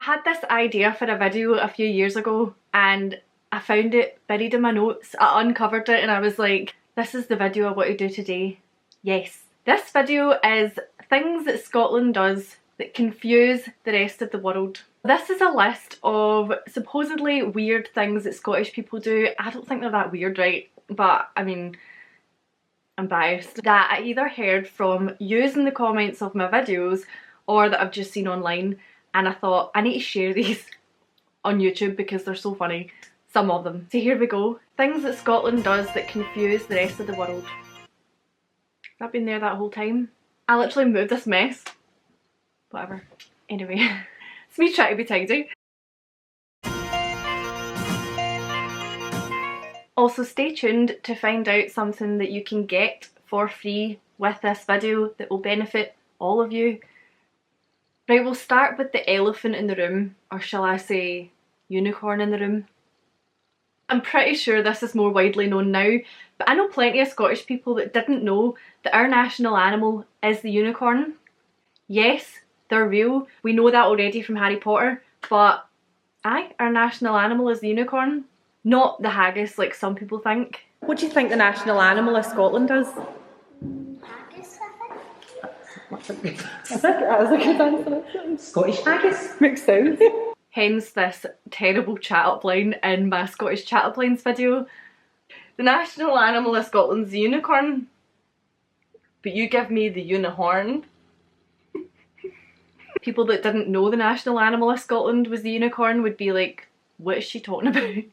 I had this idea for a video a few years ago and I found it buried in my notes. I uncovered it and I was like, this is the video I want to do today. Yes. This video is things that Scotland does that confuse the rest of the world. This is a list of supposedly weird things that Scottish people do. I don't think they're that weird, right? But I mean, I'm biased. That I either heard from yous in the comments of my videos or that I've just seen online, and I thought I need to share these on YouTube because they're so funny. Some of them. So here we go. Things that Scotland does that confuse the rest of the world. I've been there that whole time. I literally moved this mess. Whatever. Anyway, it's me trying to be tidy. Also stay tuned to find out something that you can get for free with this video that will benefit all of you. Right, we'll start with the elephant in the room, or shall I say unicorn in the room. I'm pretty sure this is more widely known now, but I know plenty of Scottish people that didn't know that our national animal is the unicorn. Yes, they're real, we know that already from Harry Potter, but aye, our national animal is the unicorn. Not the haggis like some people think. What do you think the national animal of Scotland is? Haggis, I think. I think that is a good answer. Scottish haggis. Makes sense. Hence this terrible chat up line in my Scottish chat up lines video. The national animal of Scotland's the unicorn, but you give me the unihorn. People that didn't know the national animal of Scotland was the unicorn would be like, what is she talking about?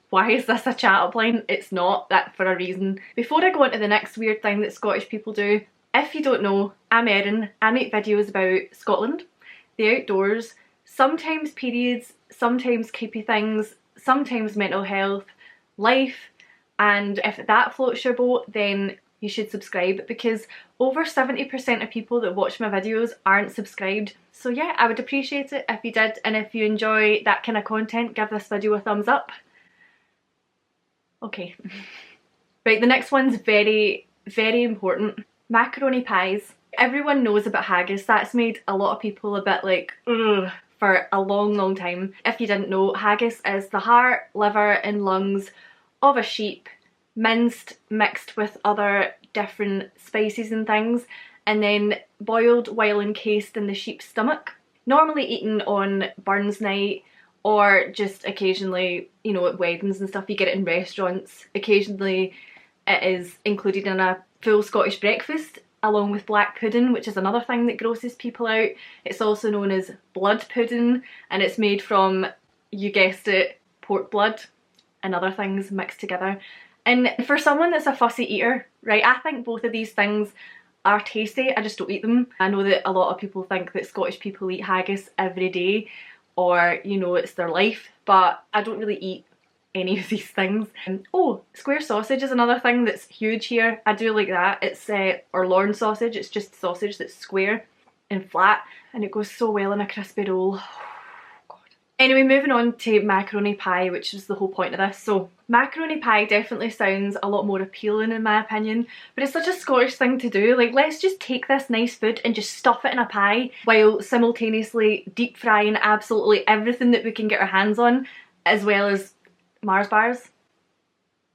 Why is this a chat up line? It's not, that for a reason. Before I go on to the next weird thing that Scottish people do, if you don't know, I'm Erin. I make videos about Scotland, the outdoors, sometimes periods, sometimes creepy things, sometimes mental health, life, and if that floats your boat then you should subscribe because over 70% of people that watch my videos aren't subscribed. So yeah, I would appreciate it if you did, and if you enjoy that kind of content, give this video a thumbs up. Okay. Right, the next one's very, very important. Macaroni pies. Everyone knows about haggis. That's made a lot of people a bit like, ugh, for a long, long time. If you didn't know, haggis is the heart, liver and lungs of a sheep, minced, mixed with other different spices and things, and then boiled while encased in the sheep's stomach. Normally eaten on Burns night or just occasionally, you know, at weddings and stuff. You get it in restaurants. Occasionally it is included in a full Scottish breakfast along with black pudding, which is another thing that grosses people out. It's also known as blood pudding and it's made from, you guessed it, pork blood and other things mixed together. And for someone that's a fussy eater, right, I think both of these things are tasty, I just don't eat them. I know that a lot of people think that Scottish people eat haggis every day or, you know, it's their life, but I don't really eat any of these things. Oh, square sausage is another thing that's huge here. I do like that. It's or Lorne sausage, it's just sausage that's square and flat and it goes so well in a crispy roll. Anyway, moving on to macaroni pie, which is the whole point of this. So macaroni pie definitely sounds a lot more appealing in my opinion, but it's such a Scottish thing to do. Like, let's just take this nice food and just stuff it in a pie while simultaneously deep frying absolutely everything that we can get our hands on, as well as Mars bars.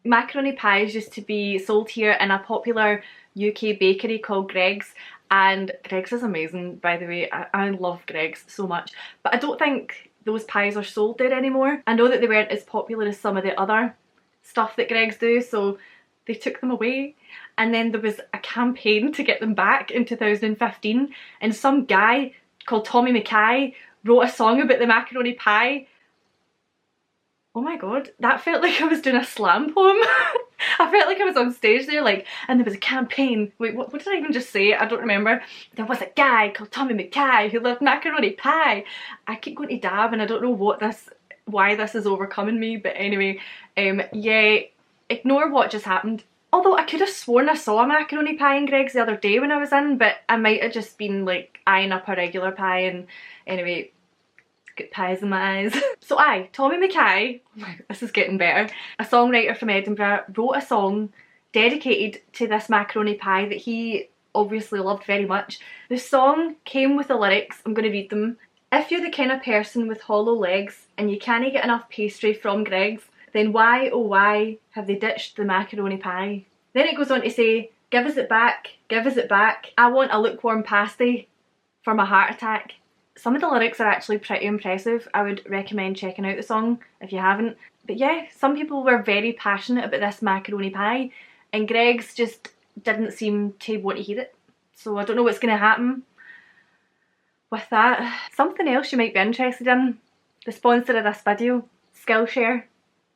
Macaroni pies used to be sold here in a popular UK bakery called Greggs, and Greggs is amazing, by the way. I love Greggs so much, but I don't think those pies are sold there anymore. I know that they weren't as popular as some of the other stuff that Greggs do, so they took them away. And then there was a campaign to get them back in 2015, and some guy called Tommy Mackay wrote a song about the macaroni pie. Oh my god, that felt like I was doing a slam poem. I felt like I was on stage there, like, and there was a campaign. Wait, what did I even just say? I don't remember. There was a guy called Tommy Mackay who loved macaroni pie. I keep going to dab and I don't know why this is overcoming me, but anyway, yeah, ignore what just happened. Although I could have sworn I saw a macaroni pie in Greggs the other day when I was in, but I might have just been like eyeing up a regular pie, and anyway, got pies in my eyes. So Tommy Mackay, oh my God, this is getting better, a songwriter from Edinburgh, wrote a song dedicated to this macaroni pie that he obviously loved very much. The song came with the lyrics, I'm going to read them. If you're the kind of person with hollow legs and you can't get enough pastry from Greggs, then why oh why have they ditched the macaroni pie? Then it goes on to say, give us it back, I want a lukewarm pasty for my heart attack. Some of the lyrics are actually pretty impressive. I would recommend checking out the song if you haven't. But yeah, some people were very passionate about this macaroni pie and Greggs just didn't seem to want to hear it. So I don't know what's going to happen with that. Something else you might be interested in, the sponsor of this video, Skillshare.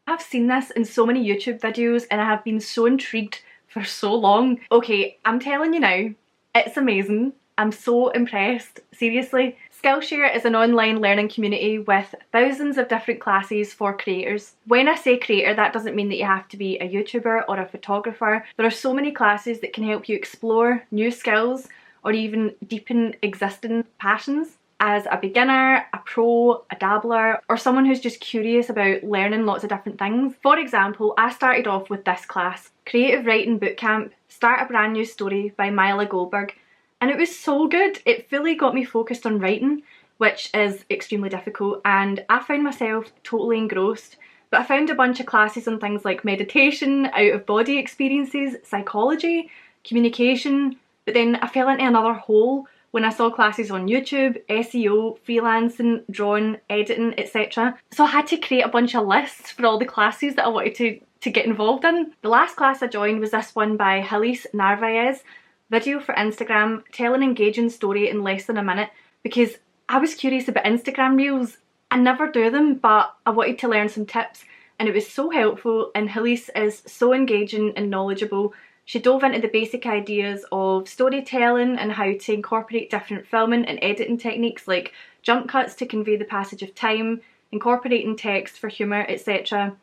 I've seen this in so many YouTube videos and I have been so intrigued for so long. Okay, I'm telling you now, it's amazing. I'm so impressed, seriously. Skillshare is an online learning community with thousands of different classes for creators. When I say creator, that doesn't mean that you have to be a YouTuber or a photographer. There are so many classes that can help you explore new skills or even deepen existing passions. As a beginner, a pro, a dabbler, or someone who's just curious about learning lots of different things. For example, I started off with this class, Creative Writing Bootcamp, Start a Brand New Story by Mila Goldberg. And it was so good. It fully got me focused on writing, which is extremely difficult, and I found myself totally engrossed. But I found a bunch of classes on things like meditation, out-of-body experiences, psychology, communication, but then I fell into another hole when I saw classes on YouTube, SEO, freelancing, drawing, editing, etc. So I had to create a bunch of lists for all the classes that I wanted to get involved in. The last class I joined was this one by Haggis Narvaez, video for Instagram, tell an engaging story in less than a minute, because I was curious about Instagram reels. I never do them, but I wanted to learn some tips and it was so helpful, and Haggis is so engaging and knowledgeable. She dove into the basic ideas of storytelling and how to incorporate different filming and editing techniques like jump cuts to convey the passage of time, incorporating text for humour, etc.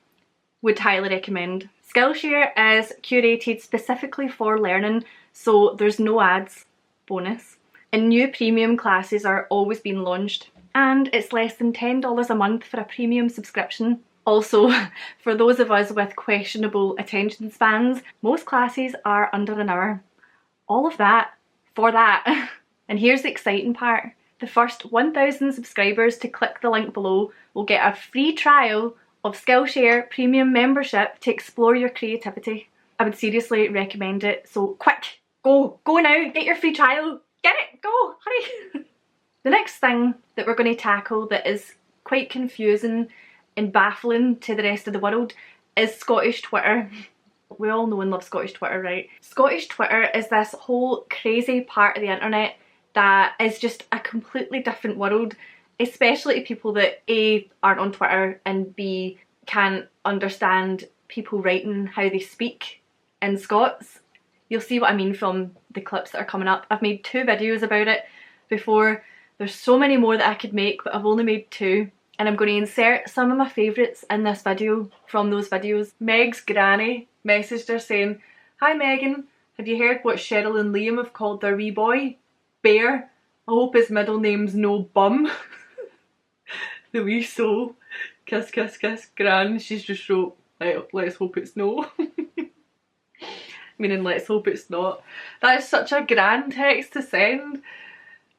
Would highly recommend. Skillshare is curated specifically for learning, so there's no ads, bonus. And new premium classes are always being launched, and it's less than $10 a month for a premium subscription. Also, for those of us with questionable attention spans, most classes are under an hour. All of that for that. And here's the exciting part. The first 1,000 subscribers to click the link below will get a free trial of Skillshare premium membership to explore your creativity. I would seriously recommend it, so quick, go now, get your free trial, get it, go, hurry. The next thing that we're going to tackle that is quite confusing and baffling to the rest of the world is Scottish Twitter. We all know and love Scottish Twitter, right? Scottish Twitter is this whole crazy part of the internet that is just a completely different world, especially to people that A, aren't on Twitter, and B, can't understand people writing how they speak in Scots. You'll see what I mean from the clips that are coming up. I've made 2 videos about it before. There's so many more that I could make, but I've only made 2. And I'm going to insert some of my favourites in this video from those videos. Meg's granny messaged her saying, "Hi Megan, have you heard what Cheryl and Liam have called their wee boy? Bear. I hope his middle name's no bum." The wee soul. Kiss, kiss, kiss. Gran, she's just wrote, let's hope it's no. Meaning let's hope it's not. That is such a gran text to send.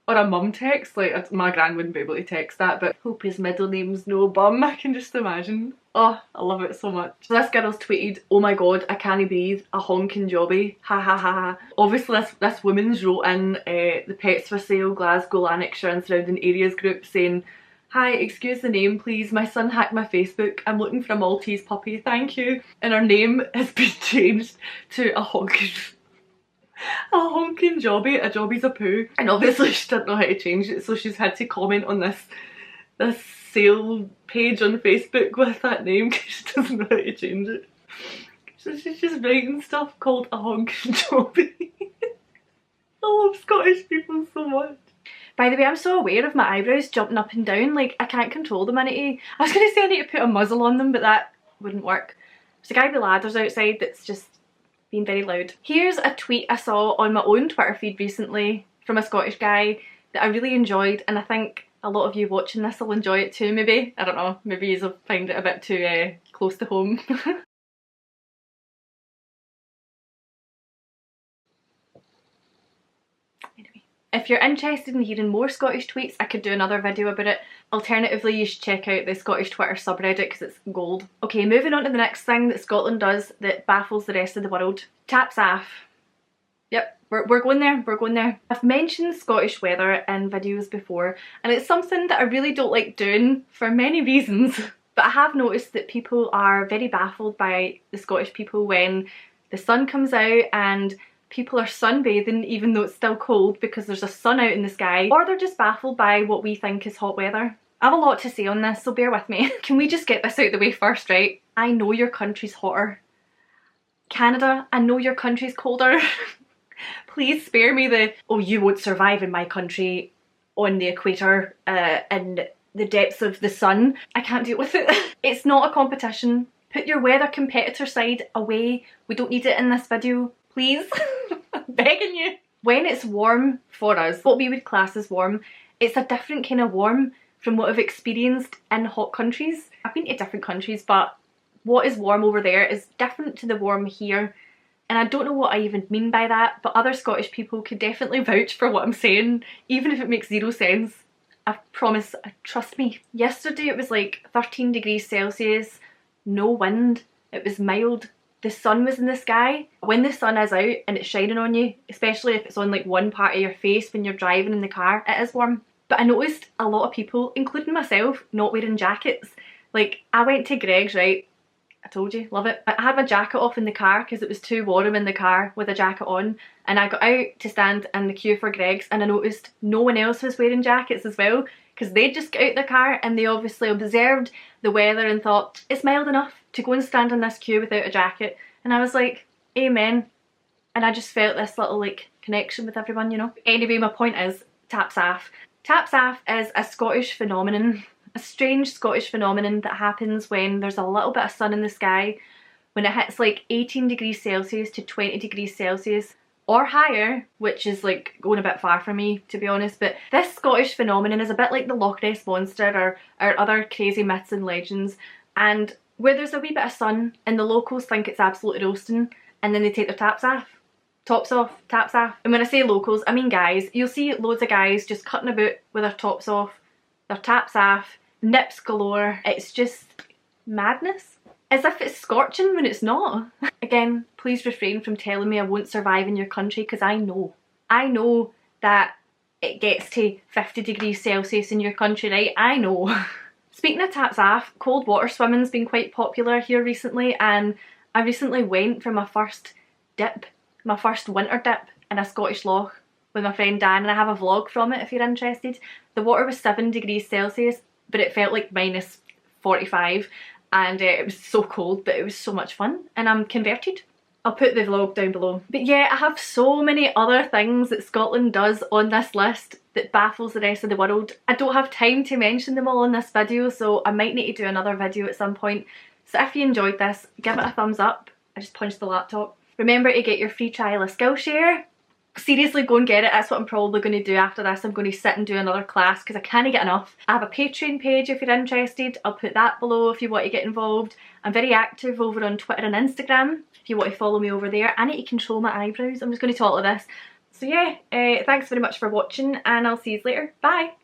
Or a mum text, like my gran wouldn't be able to text that, but hope his middle name's no bum, I can just imagine. Oh, I love it so much. So this girl's tweeted, "Oh my god, I can't breathe, a honking jobby, ha ha ha ha." Obviously this woman's wrote in the Pets for Sale Glasgow, Lanarkshire and surrounding areas group saying, "Hi, excuse the name please, my son hacked my Facebook, I'm looking for a Maltese puppy, thank you." And her name has been changed to a honking jobby. A jobby's a poo, and obviously she didn't know how to change it, so she's had to comment on this sale page on Facebook with that name because she doesn't know how to change it. So she's just writing stuff called a honking jobby. I love Scottish people so much. By the way, I'm so aware of my eyebrows jumping up and down, like I can't control them. I was going to say I need to put a muzzle on them, but that wouldn't work. There's a guy with ladders outside that's just being very loud. Here's a tweet I saw on my own Twitter feed recently from a Scottish guy that I really enjoyed, and I think a lot of you watching this will enjoy it too, maybe. I don't know, maybe you'll find it a bit too close to home. If you're interested in hearing more Scottish tweets, I could do another video about it. Alternatively, you should check out the Scottish Twitter subreddit because it's gold. Okay, moving on to the next thing that Scotland does that baffles the rest of the world. Taps off. Yep, we're going there, we're going there. I've mentioned Scottish weather in videos before, and it's something that I really don't like doing for many reasons. But I have noticed that people are very baffled by the Scottish people when the sun comes out and people are sunbathing even though it's still cold because there's a sun out in the sky, or they're just baffled by what we think is hot weather. I have a lot to say on this, so bear with me. Can we just get this out of the way first, right? I know your country's hotter. Canada, I know your country's colder. Please spare me the, oh, you won't survive in my country on the equator in the depths of the sun. I can't deal with it. It's not a competition. Put your weather competitor side away. We don't need it in this video, please. I'm begging you. When it's warm for us, what we would class as warm, it's a different kind of warm from what I've experienced in hot countries. I've been to different countries, but what is warm over there is different to the warm here. And I don't know what I even mean by that, but other Scottish people could definitely vouch for what I'm saying, even if it makes zero sense. I promise, trust me. Yesterday it was like 13 degrees Celsius, no wind, it was mild, the sun was in the sky. When the sun is out and it's shining on you, especially if it's on like one part of your face when you're driving in the car, it is warm. But I noticed a lot of people, including myself, not wearing jackets. Like, I went to Greg's, right? I told you, love it. I had my jacket off in the car because it was too warm in the car with a jacket on, and I got out to stand in the queue for Greg's and I noticed no one else was wearing jackets as well because they just got out the car and they obviously observed the weather and thought it's mild enough to go and stand in this queue without a jacket. And I was like, amen. And I just felt this little like connection with everyone, you know. Anyway, my point is, taps off. Taps off is a Scottish phenomenon. A strange Scottish phenomenon that happens when there's a little bit of sun in the sky, when it hits like 18 degrees Celsius to 20 degrees Celsius or higher, which is like going a bit far for me to be honest, but this Scottish phenomenon is a bit like the Loch Ness Monster or other crazy myths and legends, and where there's a wee bit of sun and the locals think it's absolutely roasting and then they take their taps off. Tops off, taps off. And when I say locals, I mean guys. You'll see loads of guys just cutting about with their tops off, their taps off, nips galore. It's just madness. As if it's scorching when it's not. Again, please refrain from telling me I won't survive in your country because I know. I know that it gets to 50 degrees Celsius in your country, right? I know. Speaking of taps off, cold water swimming's been quite popular here recently, and I recently went for my first dip, my first winter dip in a Scottish loch with my friend Dan, and I have a vlog from it if you're interested. The water was 7 degrees Celsius, but it felt like minus 45, and it was so cold, but it was so much fun, and I'm converted. I'll put the vlog down below. But yeah, I have so many other things that Scotland does on this list that baffles the rest of the world. I don't have time to mention them all in this video, so I might need to do another video at some point. So if you enjoyed this, give it a thumbs up. I just punched the laptop. Remember to get your free trial of Skillshare. Seriously, go and get it. That's what I'm probably going to do after this. I'm going to sit and do another class because I can't get enough. I have a Patreon page if you're interested. I'll put that below if you want to get involved. I'm very active over on Twitter and Instagram if you want to follow me over there. I need to control my eyebrows. I'm just going to talk like this. So yeah, thanks very much for watching and I'll see you later. Bye!